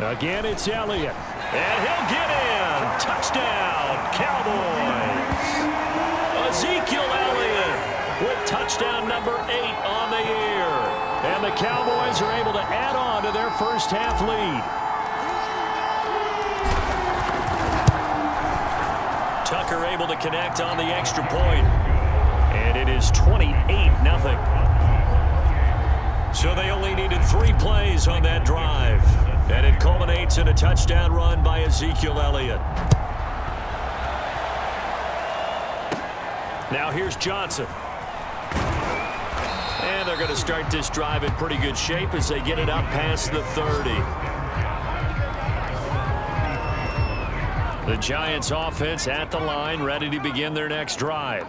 Again, it's Elliott. And he'll get in. Touchdown, Cowboys. Ezekiel Elliott with touchdown number 8 on the year. And the Cowboys are able to add on to their first half lead. Tucker able to connect on the extra point. And it is 28-0. So they only needed 3 plays on that drive. And it culminates in a touchdown run by Ezekiel Elliott. Now here's Johnson. And they're going to start this drive in pretty good shape as they get it up past the 30. The Giants offense at the line, ready to begin their next drive.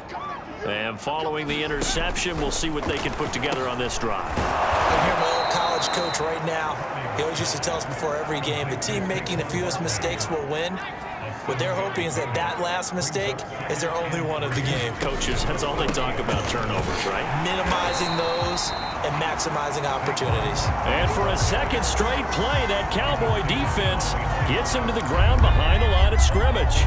And following the interception, we'll see what they can put together on this drive. I hear my old college coach right now. He always used to tell us before every game, the team making the fewest mistakes will win. What they're hoping is that that last mistake is their only one of the game. Coaches, that's all they talk about, turnovers, right? Minimizing those and maximizing opportunities. And for a second straight play, that Cowboy defense gets him to the ground behind the line of scrimmage.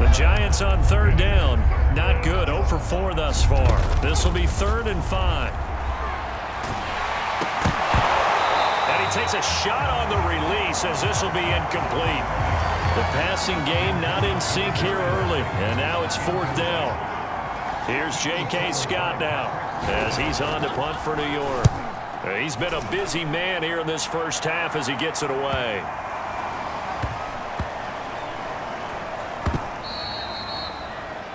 The Giants on third down. Not good. 0 for 4 thus far. This will be 3rd and 5. And he takes a shot on the release as this will be incomplete. The passing game not in sync here early. And now it's 4th down. Here's J.K. Scott now as he's on to punt for New York. He's been a busy man here in this first half as he gets it away.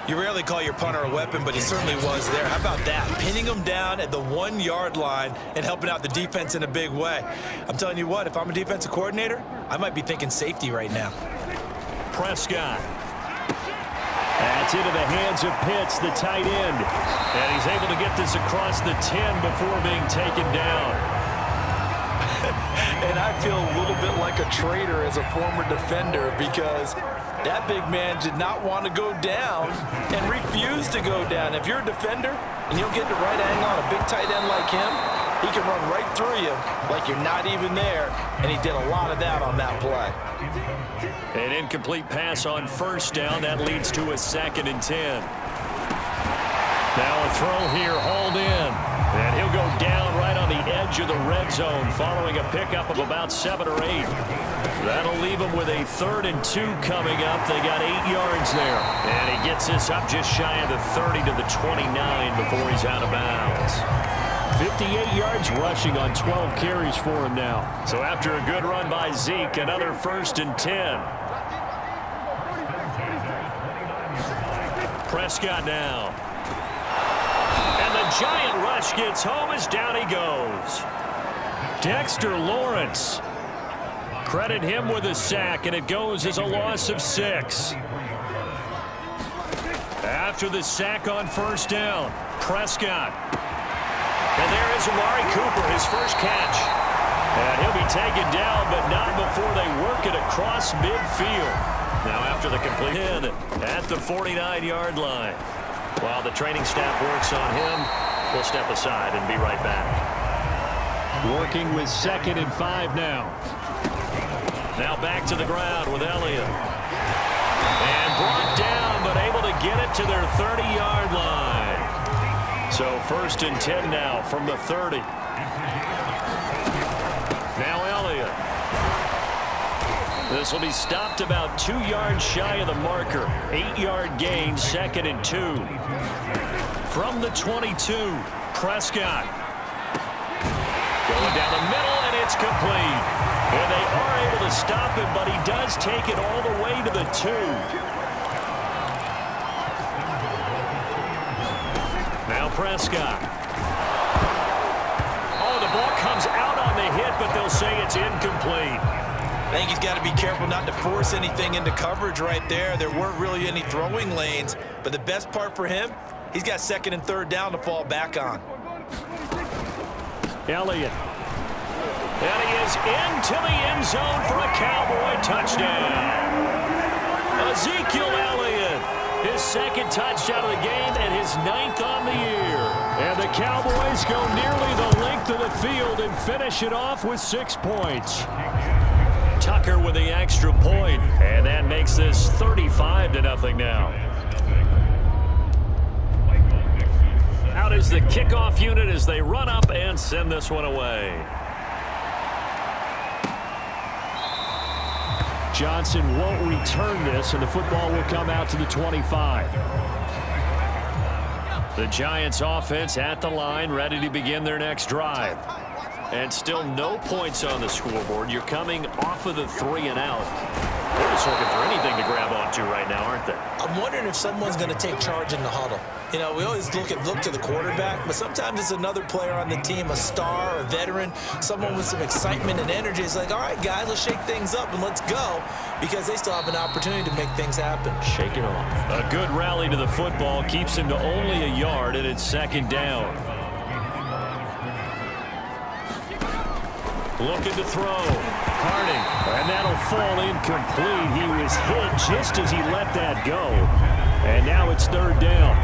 You rarely call your punter a weapon, but he certainly was there. How about that? Pinning him down at the 1-yard line and helping out the defense in a big way. I'm telling you what, if I'm a defensive coordinator, I might be thinking safety right now. Prescott. That's into the hands of Pitts, the tight end. And he's able to get this across the 10 before being taken down. And I feel a little bit like a traitor as a former defender because that big man did not want to go down and refused to go down. If you're a defender and you'll get the right angle on a big tight end like him, he can run right through you like you're not even there, and he did a lot of that on that play. An incomplete pass on first down. That leads to a 2nd and 10. Now a throw here, hauled in. And he'll go down right on the edge of the red zone following a pickup of about 7 or 8. That'll leave him with a 3rd and 2 coming up. They got 8 yards there. And he gets this up just shy of the 30 to the 29 before he's out of bounds. 58 yards rushing on 12 carries for him now. So after a good run by Zeke, another 1st and 10. Prescott now. And the giant rush gets home as down he goes. Dexter Lawrence. Credit him with a sack, and it goes as a loss of 6. After the sack on first down, Prescott. And there is Amari Cooper, his first catch. And he'll be taken down, but not before they work it across midfield. Now after the complete hit at the 49-yard line. While the training staff works on him, we'll step aside and be right back. Working with 2nd and 5 now. Now back to the ground with Elliott. And brought down, but able to get it to their 30-yard line. So 1st and 10 now from the 30. Now Elliott. This will be stopped about 2 yards shy of the marker. 8-yard gain, 2nd and 2. From the 22, Prescott. Going down the middle, and it's complete. And they are able to stop him, but he does take it all the way to the 2. Now Prescott. Oh, the ball comes out on the hit, but they'll say it's incomplete. I think he's got to be careful not to force anything into coverage right there. There weren't really any throwing lanes, but the best part for him, he's got 2nd and 3rd down to fall back on. Elliott. And he is into the end zone for a Cowboy touchdown. Ezekiel Elliott, his 2nd touchdown of the game and his 9th on the year. And the Cowboys go nearly the length of the field and finish it off with 6 points. Tucker with the extra point, and that makes this 35-0 now. Out is the kickoff unit as they run up and send this one away. Johnson won't return this, and the football will come out to the 25. The Giants offense at the line, ready to begin their next drive. And still no points on the scoreboard. You're coming off of the 3 and out. They're just looking for anything to grab onto right now, aren't they? I'm wondering if someone's going to take charge in the huddle. You know, we always look to the quarterback, but sometimes it's another player on the team, a star, a veteran, someone with some excitement and energy. It's like, all right, guys, let's shake things up and let's go, because they still have an opportunity to make things happen. Shake it off. A good rally to the football keeps him to only a yard, and it's 2nd down. Looking to throw. Harding. And that'll fall incomplete. He was hit just as he let that go. And now it's 3rd down.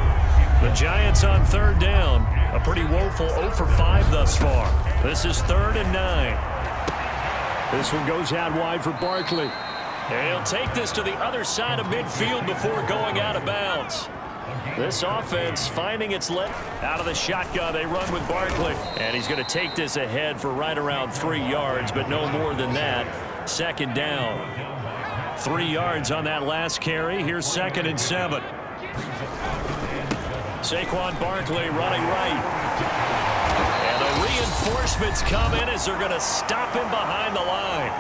The Giants on 3rd down. A pretty woeful 0 for 5 thus far. This is 3rd and 9. This one goes out wide for Barkley. And he'll take this to the other side of midfield before going out of bounds. This offense finding its left out of the shotgun. They run with Barkley. And he's going to take this ahead for right around 3 yards, but no more than that. 2nd down. 3 yards on that last carry. Here's 2nd and 7. Saquon Barkley running right. And the reinforcements come in as they're going to stop him behind the line.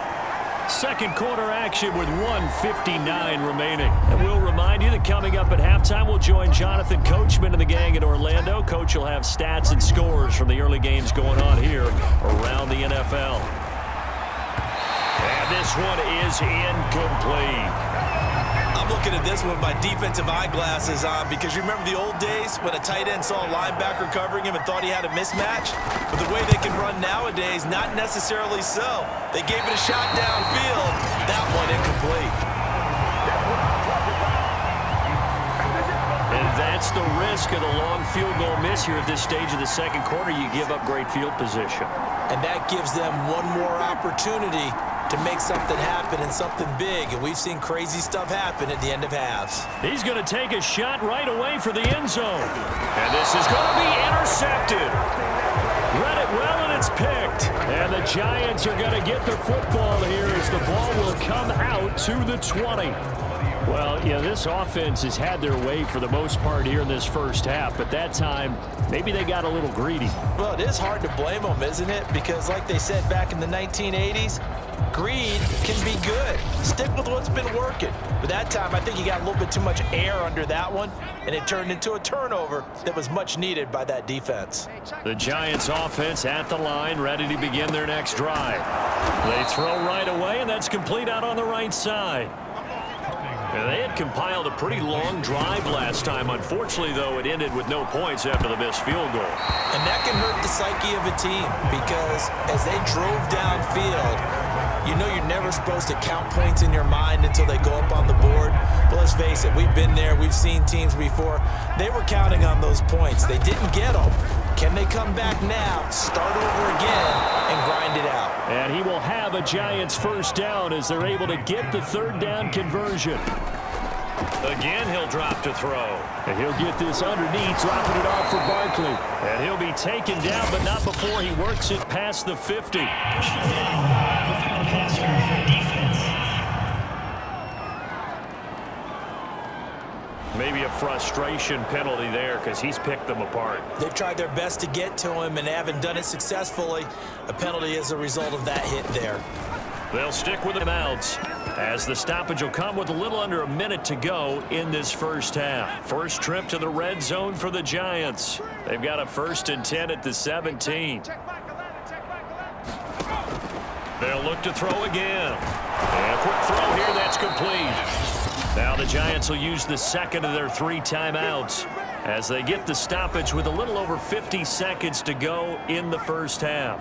Second quarter action with 1:59 remaining. And we'll remind you that coming up at halftime, we'll join Jonathan Coachman and the gang in Orlando. Coach will have stats and scores from the early games going on here around the NFL. And this one is incomplete. I'm looking at this one with my defensive eyeglasses on, because you remember the old days when a tight end saw a linebacker covering him and thought he had a mismatch? But the way they can run nowadays, not necessarily so. They gave it a shot downfield. That one incomplete. And that's the risk of the long field goal miss here at this stage of the second quarter. You give up great field position. And that gives them one more opportunity to make something happen and something big. And we've seen crazy stuff happen at the end of halves. He's going to take a shot right away for the end zone. And this is going to be intercepted. Read it well, and it's picked. And the Giants are going to get the football here as the ball will come out to the 20. Well, yeah, this offense has had their way for the most part here in this first half, but that time, maybe they got a little greedy. Well, it is hard to blame them, isn't it? Because like they said back in the 1980s, greed can be good. Stick with what's been working. But that time, I think you got a little bit too much air under that one, and it turned into a turnover that was much needed by that defense. The Giants offense at the line, ready to begin their next drive. They throw right away, and that's complete out on the right side. And they had compiled a pretty long drive last time. Unfortunately, though, it ended with no points after the missed field goal. And that can hurt the psyche of a team, because as they drove downfield, you know you're never supposed to count points in your mind until they go up on the board. But let's face it, we've been there. We've seen teams before. They were counting on those points. They didn't get them. Can they come back now, start over again, and grind it out? And he will have a Giants first down as they're able to get the 3rd down conversion. Again, he'll drop to throw. And he'll get this underneath, dropping it off for Barkley. And he'll be taken down, but not before he works it past the 50. Maybe a frustration penalty there, because he's picked them apart. They've tried their best to get to him and haven't done it successfully. A penalty as a result of that hit there. They'll stick with them outs, as the stoppage will come with a little under a minute to go in this first half. First trip to the red zone for the Giants. They've got a 1st and 10 at the 17. They'll look to throw again. And a quick throw here, that's complete. Now the Giants will use the second of their 3 timeouts as they get the stoppage with a little over 50 seconds to go in the first half.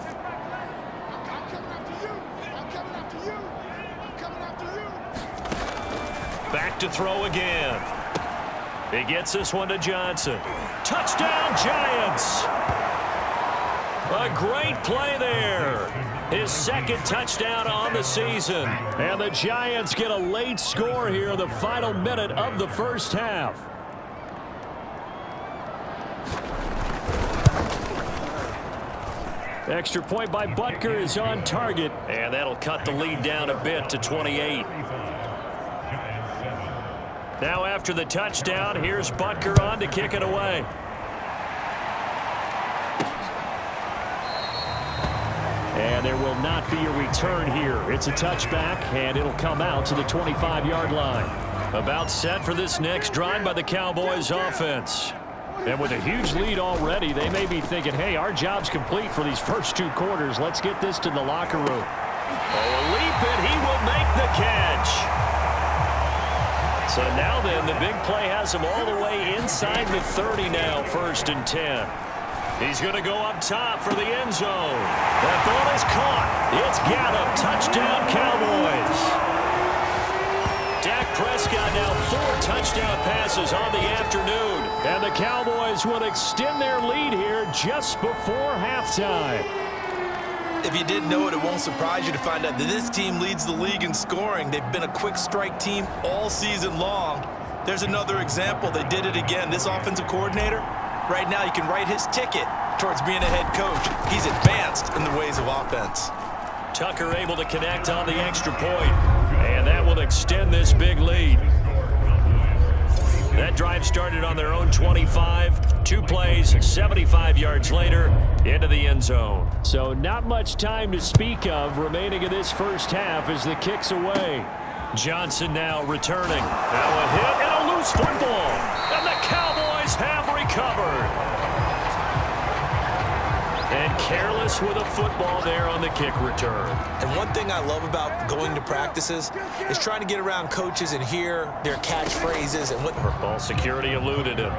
Back to throw again. He gets this one to Johnson. Touchdown, Giants! A great play there. His second touchdown on the season. And the Giants get a late score here in the final minute of the first half. Extra point by Butker is on target, and that'll cut the lead down a bit to 28. Now after the touchdown, here's Butker on to kick it away. And there will not be a return here. It's a touchback, and it'll come out to the 25-yard line. About set for this next drive by the Cowboys offense. And with a huge lead already, they may be thinking, hey, our job's complete for these first 2 quarters. Let's get this to the locker room. Oh, a leap, and he will make the catch. So now then, the big play has him all the way inside the 30 now, 1st and 10. He's going to go up top for the end zone. That ball is caught. It's Gallup. Touchdown, Cowboys. Dak Prescott now 4 touchdown passes on the afternoon. And the Cowboys will extend their lead here just before halftime. If you didn't know it, it won't surprise you to find out that this team leads the league in scoring. They've been a quick strike team all season long. There's another example. They did it again. This offensive coordinator, right now, you can write his ticket towards being a head coach. He's advanced in the ways of offense. Tucker able to connect on the extra point, and that will extend this big lead. That drive started on their own 25. 2 plays, 75 yards later, into the end zone. So not much time to speak of remaining in this first half as the kick's away. Johnson now returning. Now a hit and a loose football. And the Cowboys have recovered. And careless with a football there on the kick return. And one thing I love about going to practices is trying to get around coaches and hear their catchphrases and what. Ball security eluded him.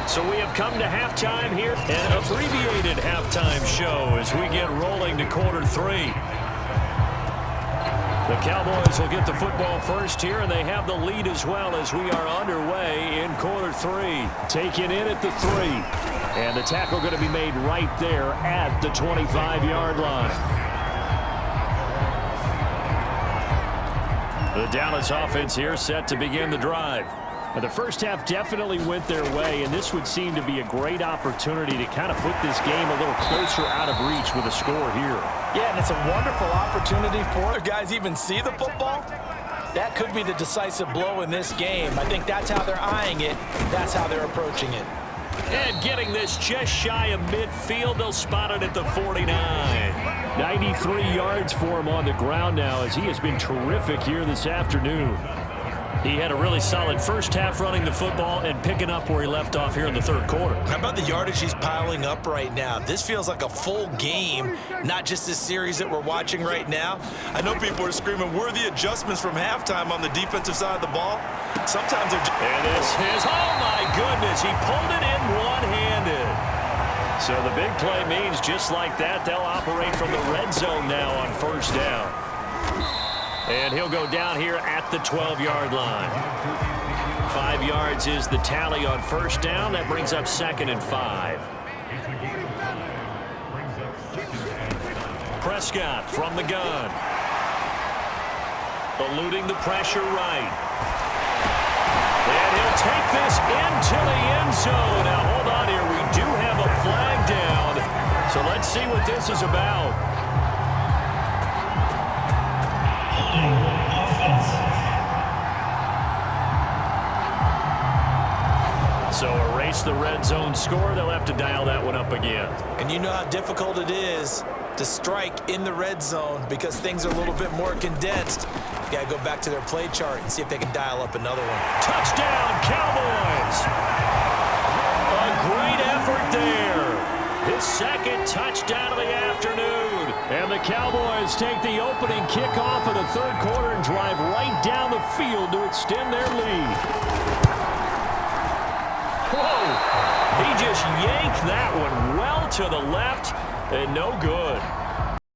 So we have come to halftime here, an abbreviated halftime show as we get rolling to quarter 3. The Cowboys will get the football first here, and they have the lead as well as we are underway in quarter 3. Taken in at the 3. And the tackle going to be made right there at the 25-yard line. The Dallas offense here set to begin the drive. Now, the first half definitely went their way, and this would seem to be a great opportunity to kind of put this game a little closer out of reach with a score here. Yeah, and it's a wonderful opportunity for the guys even see the football. That could be the decisive blow in this game. I think that's how they're eyeing it. That's how they're approaching it. And getting this just shy of midfield, they'll spot it at the 49. 93 yards for him on the ground now as he has been terrific here this afternoon. He had a really solid first half running the football and picking up where he left off here in the 3rd quarter. How about the yardage he's piling up right now? This feels like a full game, not just this series that we're watching right now. I know people are screaming, where are the adjustments from halftime on the defensive side of the ball? Sometimes they're just... And this is, oh my goodness, he pulled it in one-handed. So the big play means just like that, they'll operate from the red zone now on 1st down. And he'll go down here at the 12-yard line. 5 yards is the tally on 1st down. That brings up 2nd and 5. Prescott from the gun. Eluding the pressure right. And he'll take this into the end zone. Now, hold on here. We do have a flag down. So let's see what this is about. So erase the red zone score. They'll have to dial that one up again. And you know how difficult it is to strike in the red zone because things are a little bit more condensed. You got to go back to their play chart and see if they can dial up another one. Touchdown, Cowboys! A great effort there. His 2nd touchdown of the afternoon. And the Cowboys take the opening kickoff of the 3rd quarter and drive right down the field to extend their lead. Whoa! He just yanked that one well to the left. And no good.